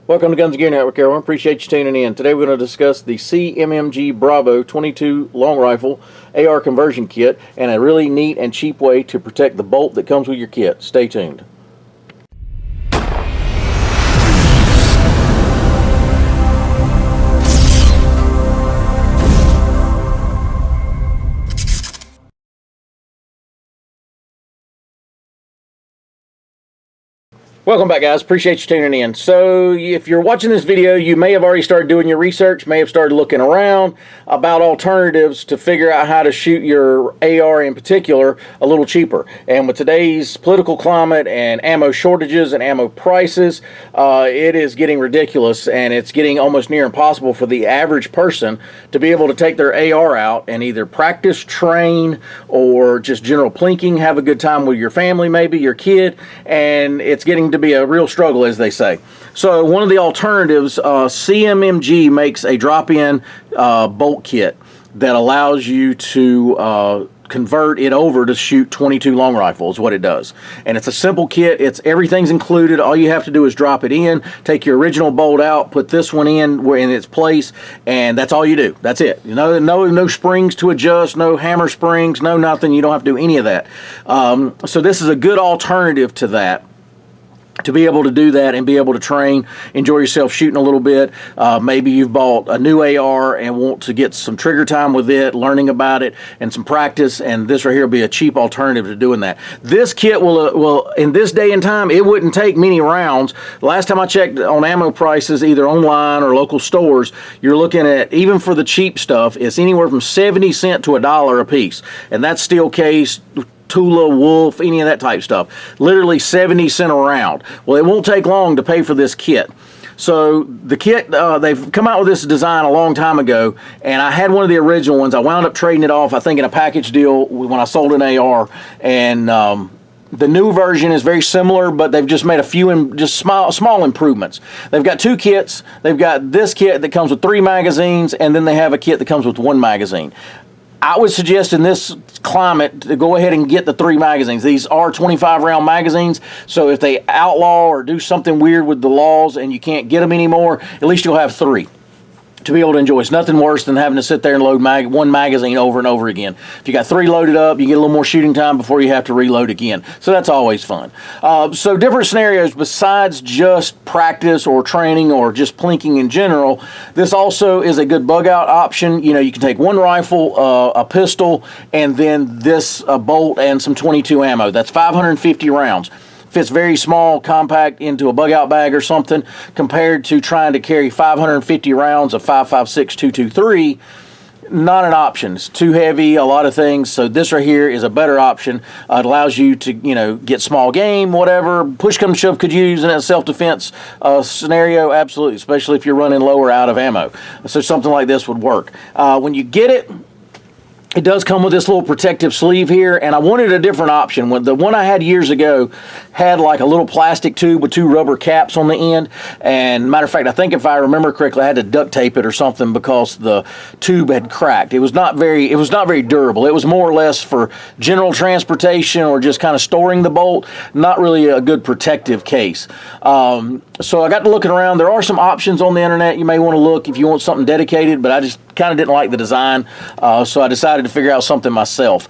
Welcome to Guns and Gear Network, everyone. Appreciate you tuning in. Today we're going to discuss the CMMG Bravo 22 long rifle AR conversion kit and a really neat and cheap way to protect the bolt that comes with your kit. Stay tuned. Welcome back, guys. Appreciate you tuning in. So if you're watching this video, you may have already started doing your research, may have started looking around about alternatives to figure out how to shoot your AR in particular a little cheaper. And with today's political climate and ammo shortages and ammo prices, it is getting ridiculous, and it's getting almost near impossible for the average person to be able to take their AR out and either practice, train, or just general plinking, have a good time with your family, maybe your kid, and it's getting to be a real struggle, as they say. So one of the alternatives, CMMG makes a drop-in bolt kit that allows you to convert it over to shoot 22 long rifles, what it does. And it's a simple kit. Everything's included. All you have to do is drop it in, take your original bolt out, put this one in its place, and that's all you do. That's it. No springs to adjust, no hammer springs, no nothing. You don't have to do any of that. So this is a good alternative to that, to be able to do that and be able to train, enjoy yourself shooting a little bit. Maybe you've bought a new AR and want to get some trigger time with it, learning about it, and some practice, and this right here will be a cheap alternative to doing that. This kit will in this day and time, it wouldn't take many rounds. Last time I checked on ammo prices, either online or local stores, you're looking at, even for the cheap stuff, it's anywhere from 70 cents to $1 a piece, and that's steel case, Tula, Wolf, any of that type stuff. Literally 70 cents a round. Well, it won't take long to pay for this kit. So the kit, they've come out with this design a long time ago, and I had one of the original ones. I wound up trading it off, I think, in a package deal when I sold an AR, and the new version is very similar, but they've just made a few small improvements. They've got two kits. They've got this kit that comes with 3 magazines, and then they have a kit that comes with 1 magazine. I would suggest in this climate to go ahead and get the 3 magazines. These are 25-round magazines, so if they outlaw or do something weird with the laws and you can't get them anymore, at least you'll have 3 to be able to enjoy. It's nothing worse than having to sit there and load one magazine over and over again. If you got 3 loaded up, you get a little more shooting time before you have to reload again. So that's always fun. So different scenarios besides just practice or training or just plinking in general. This also is a good bug out option. You can take 1 rifle, a pistol, and then this bolt and some 22 ammo. That's 550 rounds. Fits very small, compact into a bug out bag or something, compared to trying to carry 550 rounds of 5.56 223. Not an option. It's too heavy, a lot of things. So this right here is a better option. It allows you to, get small game, whatever. Push come to shove, could you use in a self-defense scenario? Absolutely, especially if you're running low or out of ammo. So something like this would work. When you get it, it does come with this little protective sleeve here, and I wanted a different option. The one I had years ago had like a little plastic tube with 2 rubber caps on the end, and matter of fact, I think if I remember correctly, I had to duct tape it or something because the tube had cracked. It was not very durable. It was more or less for general transportation or just kind of storing the bolt, not really a good protective case. So I got to looking around. There are some options on the internet you may want to look if you want something dedicated, but I just kind of didn't like the design, so I decided to figure out something myself.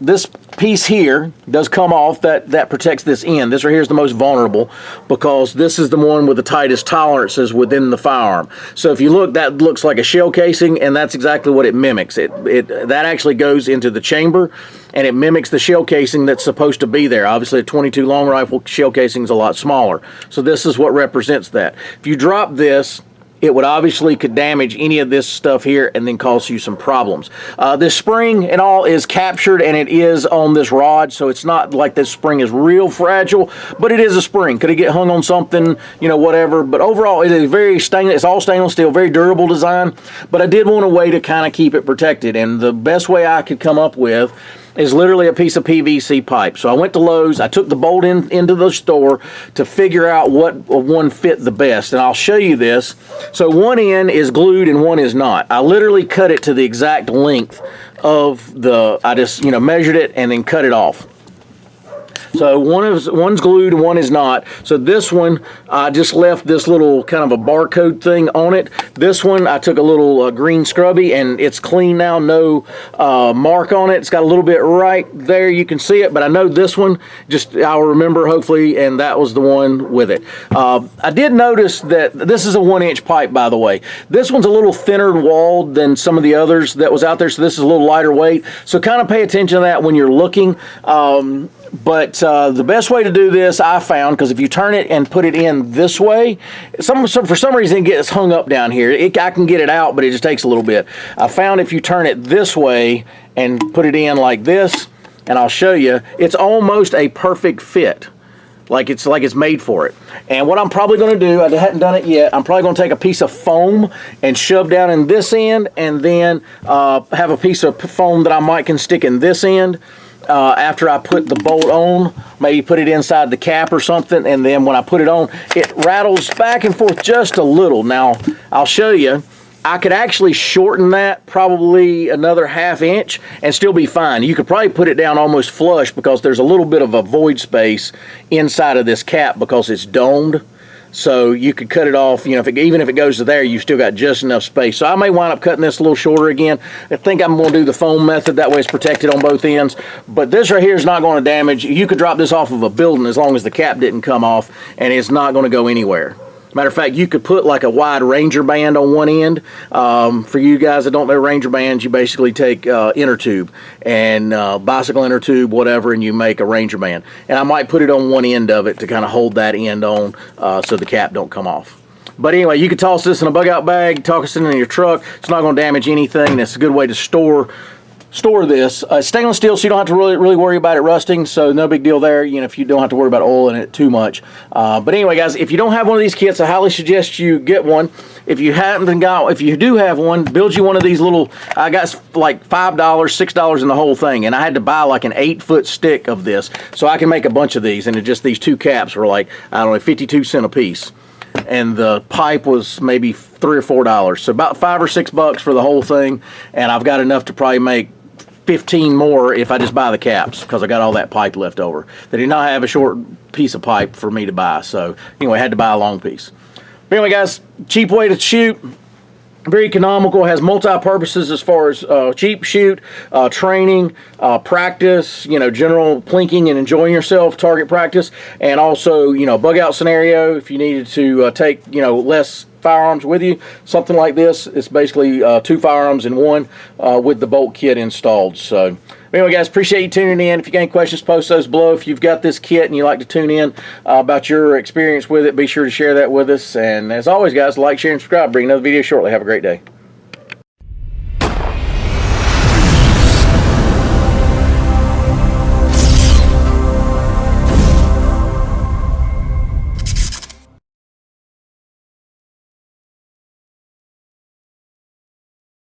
This piece here does come off that protects this end. This right here is the most vulnerable because this is the one with the tightest tolerances within the firearm. So if you look, that looks like a shell casing, and that's exactly what it mimics. That actually goes into the chamber, and it mimics the shell casing that's supposed to be there. Obviously, a 22 long rifle shell casing is a lot smaller. So this is what represents that. If you drop this, it would obviously could damage any of this stuff here and then cause you some problems. This spring and all is captured, and it is on this rod, so it's not like this spring is real fragile, but it is a spring. Could it get hung on something, whatever, but overall it is very stainless. It's all stainless steel, very durable design, but I did want a way to kind of keep it protected, and the best way I could come up with is literally a piece of PVC pipe. So I went to Lowe's, I took the bolt into the store to figure out what one fit the best, and I'll show you this. So one end is glued and one is not. I literally cut it to the exact length of I just measured it and then cut it off. So So one's glued and one is not. So this one, I just left this little kind of a barcode thing on it. This one, I took a little green scrubby, and it's clean now, no mark on it. It's got a little bit right there, you can see it, but I know this one, just I'll remember hopefully, and that was the one with it. I did notice that this is a 1-inch pipe, by the way. This one's a little thinner walled than some of the others that was out there, so this is a little lighter weight. So kind of pay attention to that when you're looking. But the best way to do this, I found, because if you turn it and put it in this way, for some reason it gets hung up down here. I can get it out, but it just takes a little bit. I found if you turn it this way and put it in like this, and I'll show you, it's almost a perfect fit. Like it's made for it. And what I'm probably going to do, I hadn't done it yet, I'm probably going to take a piece of foam and shove down in this end, and then have a piece of foam that I can stick in this end. After I put the bolt on, maybe put it inside the cap or something, and then when I put it on, it rattles back and forth just a little. Now, I'll show you. I could actually shorten that probably another 1/2 inch and still be fine. You could probably put it down almost flush because there's a little bit of a void space inside of this cap because it's domed. So you could cut it off, you know, even if it goes to there, you've still got just enough space. So I may wind up cutting this a little shorter again. I think I'm going to do the foam method. That way it's protected on both ends. But this right here is not going to damage. You could drop this off of a building as long as the cap didn't come off, and it's not going to go anywhere. Matter of fact, you could put like a wide Ranger band on one end. For you guys that don't know Ranger bands, you basically take inner tube and bicycle inner tube, whatever, and you make a Ranger band. And I might put it on one end of it to kind of hold that end on so the cap don't come off. But anyway, you could toss this in a bug out bag, toss it in your truck. It's not going to damage anything. It's a good way to store this. Stainless steel, so you don't have to really worry about it rusting, so no big deal there, you know, if you don't have to worry about oil in it too much. But anyway, guys, if you don't have one of these kits, I highly suggest you get one. If you do have one, build you one of these little, I got like $5, $6 in the whole thing, and I had to buy like an 8-foot stick of this, so I can make a bunch of these, and just these 2 caps were like, I don't know, 52 cents a piece. And the pipe was maybe $3 or $4, so about $5 or $6 for the whole thing, and I've got enough to probably make 15 more if I just buy the caps, because I got all that pipe left over. They did not have a short piece of pipe for me to buy, so anyway, I had to buy a long piece. But anyway, guys, cheap way to shoot, very economical, has multi-purposes as far as cheap shoot, training, practice, you know, general plinking and enjoying yourself, target practice, and also, you know, bug out scenario if you needed to take, you know, less firearms with you, something like this. It's basically 2 firearms in one with the bolt kit installed. So anyway, guys, appreciate you tuning in. If you got any questions, post those below. If you've got this kit and you like to tune in about your experience with it, be sure to share that with us. And as always, guys, like, share, and subscribe. Bring another video shortly. Have a great day.